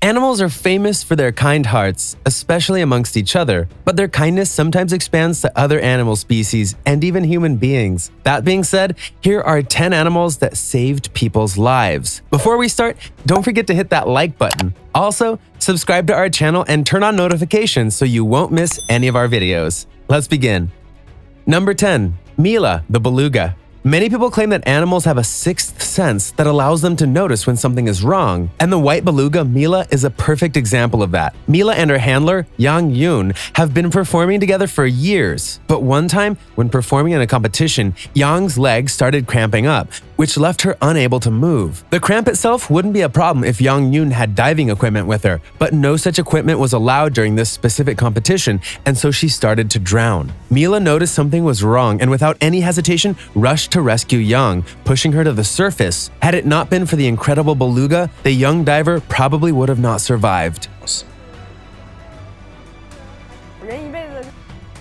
Animals are famous for their kind hearts, especially amongst each other, but their kindness sometimes expands to other animal species and even human beings. That being said, here are 10 animals that saved people's lives. Before we start, don't forget to hit that like button. Also, subscribe to our channel and turn on notifications so you won't miss any of our videos. Let's begin. Number 10. Mila, the beluga. Many people claim that animals have a sixth sense that allows them to notice when something is wrong, and the white beluga Mila is a perfect example of that. Mila and her handler, Yang Yun, have been performing together for years, but one time, when performing in a competition, Yang's legs started cramping up, which left her unable to move. The cramp itself wouldn't be a problem if Yang Yun had diving equipment with her, but no such equipment was allowed during this specific competition, and so she started to drown. Mila noticed something was wrong and without any hesitation rushed to rescue Yang, pushing her to the surface. Had it not been for the incredible beluga, the young diver probably would have not survived.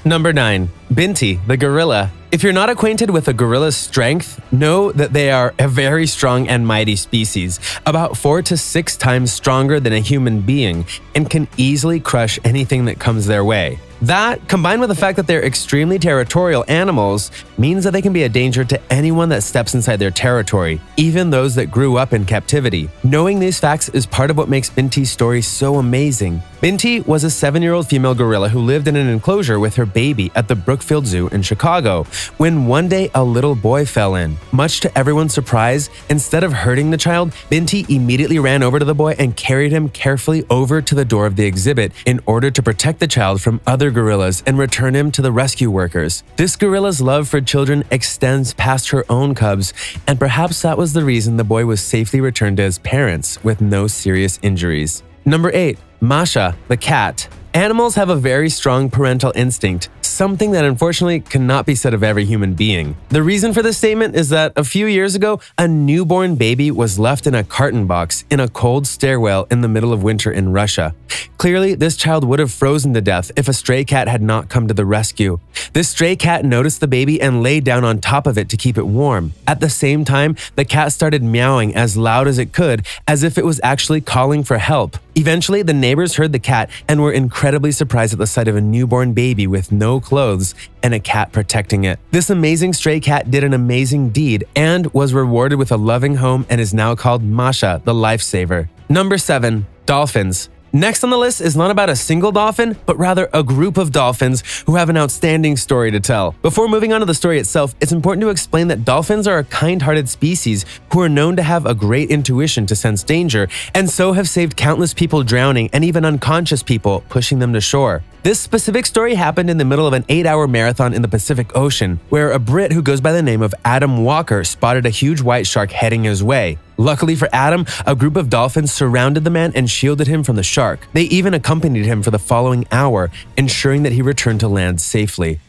Number 9. Binti, the gorilla. If you're not acquainted with a gorilla's strength, know that they are a very strong and mighty species, about 4 to 6 times stronger than a human being, and can easily crush anything that comes their way. That, combined with the fact that they're extremely territorial animals, means that they can be a danger to anyone that steps inside their territory, even those that grew up in captivity. Knowing these facts is part of what makes Binti's story so amazing. Binti was a 7-year-old female gorilla who lived in an enclosure with her baby at the Brookfield Zoo in Chicago, when one day a little boy fell in. Much to everyone's surprise, instead of hurting the child, Binti immediately ran over to the boy and carried him carefully over to the door of the exhibit in order to protect the child from other gorillas and return him to the rescue workers. This gorilla's love for children extends past her own cubs, and perhaps that was the reason the boy was safely returned to his parents with no serious injuries. Number 8. Masha, the cat. Animals have a very strong parental instinct, something that unfortunately cannot be said of every human being. The reason for this statement is that a few years ago, a newborn baby was left in a carton box in a cold stairwell in the middle of winter in Russia. Clearly, this child would have frozen to death if a stray cat had not come to the rescue. This stray cat noticed the baby and lay down on top of it to keep it warm. At the same time, the cat started meowing as loud as it could, as if it was actually calling for help. Eventually, the neighbors heard the cat and were incredibly surprised at the sight of a newborn baby with no clothes and a cat protecting it. This amazing stray cat did an amazing deed and was rewarded with a loving home and is now called Masha, the lifesaver. Number 7. Dolphins. Next on the list is not about a single dolphin, but rather a group of dolphins who have an outstanding story to tell. Before moving on to the story itself, it's important to explain that dolphins are a kind-hearted species who are known to have a great intuition to sense danger, and so have saved countless people drowning and even unconscious people, pushing them to shore. This specific story happened in the middle of an 8-hour marathon in the Pacific Ocean, where a Brit who goes by the name of Adam Walker spotted a huge white shark heading his way. Luckily for Adam, a group of dolphins surrounded the man and shielded him from the shark. They even accompanied him for the following hour, ensuring that he returned to land safely.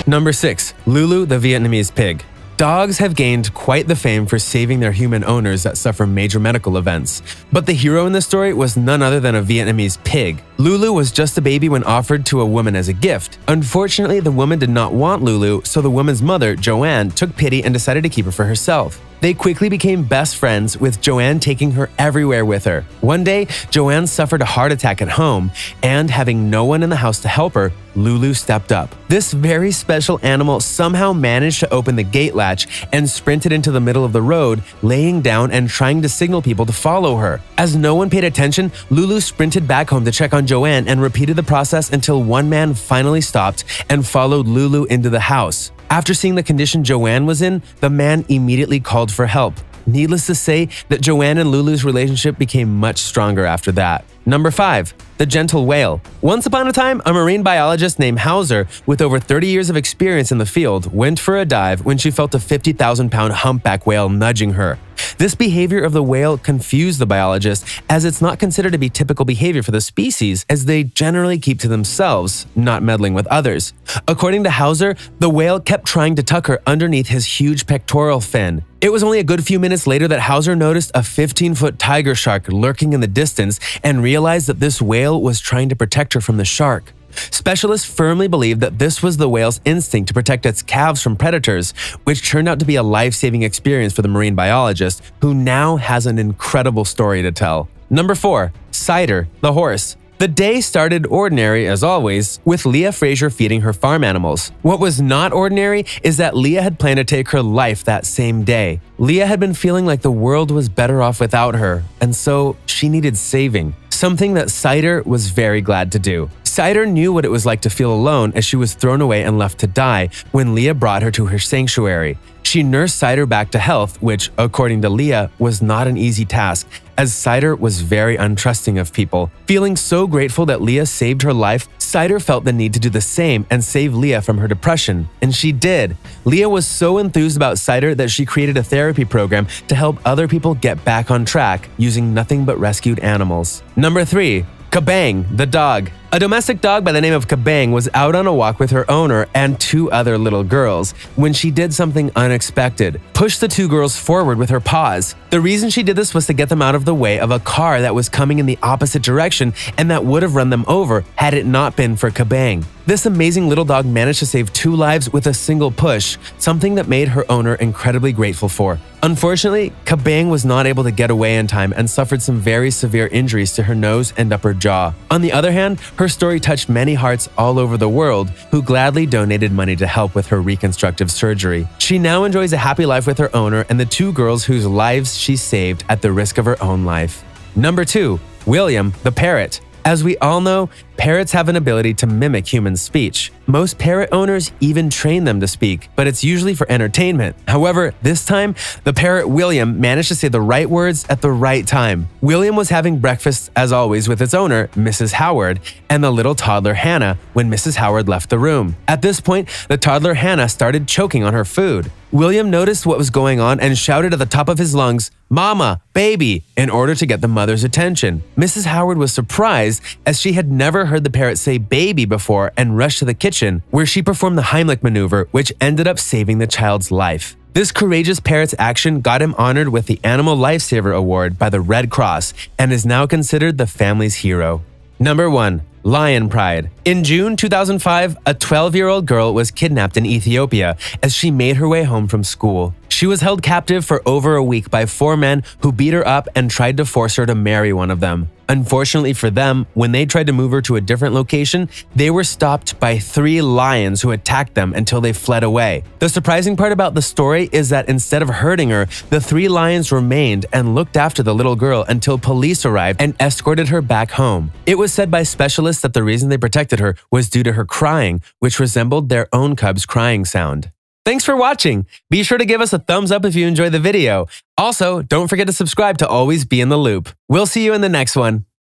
Number 6. Lulu, the Vietnamese pig. Dogs have gained quite the fame for saving their human owners that suffer major medical events. But the hero in this story was none other than a Vietnamese pig. Lulu was just a baby when offered to a woman as a gift. Unfortunately, the woman did not want Lulu, so the woman's mother, Joanne, took pity and decided to keep her for herself. They quickly became best friends, with Joanne taking her everywhere with her. One day, Joanne suffered a heart attack at home, and having no one in the house to help her, Lulu stepped up. This very special animal somehow managed to open the gate latch and sprinted into the middle of the road, laying down and trying to signal people to follow her. As no one paid attention, Lulu sprinted back home to check on Joanne and repeated the process until one man finally stopped and followed Lulu into the house. After seeing the condition Joanne was in, the man immediately called for help. Needless to say that Joanne and Lulu's relationship became much stronger after that. Number 5. The gentle whale. Once upon a time, a marine biologist named Hauser, with over 30 years of experience in the field, went for a dive when she felt a 50,000-pound humpback whale nudging her. This behavior of the whale confused the biologist, as it's not considered to be typical behavior for the species, as they generally keep to themselves, not meddling with others. According to Hauser, the whale kept trying to tuck her underneath his huge pectoral fin. It was only a good few minutes later that Hauser noticed a 15-foot tiger shark lurking in the distance and realized that this whale was trying to protect her from the shark. Specialists firmly believe that this was the whale's instinct to protect its calves from predators, which turned out to be a life-saving experience for the marine biologist, who now has an incredible story to tell. Number 4. Cider, the horse. The day started ordinary, as always, with Leah Fraser feeding her farm animals. What was not ordinary is that Leah had planned to take her life that same day. Leah had been feeling like the world was better off without her, and so she needed saving, something that Cider was very glad to do. Cider knew what it was like to feel alone as she was thrown away and left to die when Leah brought her to her sanctuary. She nursed Cider back to health, which, according to Leah, was not an easy task, as Cider was very untrusting of people. Feeling so grateful that Leah saved her life, Cider felt the need to do the same and save Leah from her depression, and she did. Leah was so enthused about Cider that she created a therapy program to help other people get back on track using nothing but rescued animals. Number 3. Kabang, the dog. A domestic dog by the name of Kabang was out on a walk with her owner and 2 other little girls when she did something unexpected: pushed the 2 girls forward with her paws. The reason she did this was to get them out of the way of a car that was coming in the opposite direction and that would have run them over had it not been for Kabang. This amazing little dog managed to save 2 lives with a single push, something that made her owner incredibly grateful for. Unfortunately, Kabang was not able to get away in time and suffered some very severe injuries to her nose and upper jaw. On the other hand, her story touched many hearts all over the world who gladly donated money to help with her reconstructive surgery. She now enjoys a happy life with her owner and the 2 girls whose lives she saved at the risk of her own life. Number 2. William, the parrot. As we all know, parrots have an ability to mimic human speech. Most parrot owners even train them to speak, but it's usually for entertainment. However, this time, the parrot William managed to say the right words at the right time. William was having breakfast, as always, with its owner, Mrs. Howard, and the little toddler Hannah when Mrs. Howard left the room. At this point, the toddler Hannah started choking on her food. William noticed what was going on and shouted at the top of his lungs, "Mama, baby," in order to get the mother's attention. Mrs. Howard was surprised as she had never heard the parrot say baby before and rushed to the kitchen, where she performed the Heimlich maneuver, which ended up saving the child's life. This courageous parrot's action got him honored with the Animal Lifesaver Award by the Red Cross and is now considered the family's hero. Number 1. Lion Pride. In June 2005, a 12-year-old girl was kidnapped in Ethiopia as she made her way home from school. She was held captive for over a week by 4 men who beat her up and tried to force her to marry one of them. Unfortunately for them, when they tried to move her to a different location, they were stopped by 3 lions who attacked them until they fled away. The surprising part about the story is that instead of hurting her, the 3 lions remained and looked after the little girl until police arrived and escorted her back home. It was said by specialists that the reason they protected her was due to her crying, which resembled their own cub's crying sound. Thanks for watching. Be sure to give us a thumbs up if you enjoyed the video. Also, don't forget to subscribe to always be in the loop. We'll see you in the next one.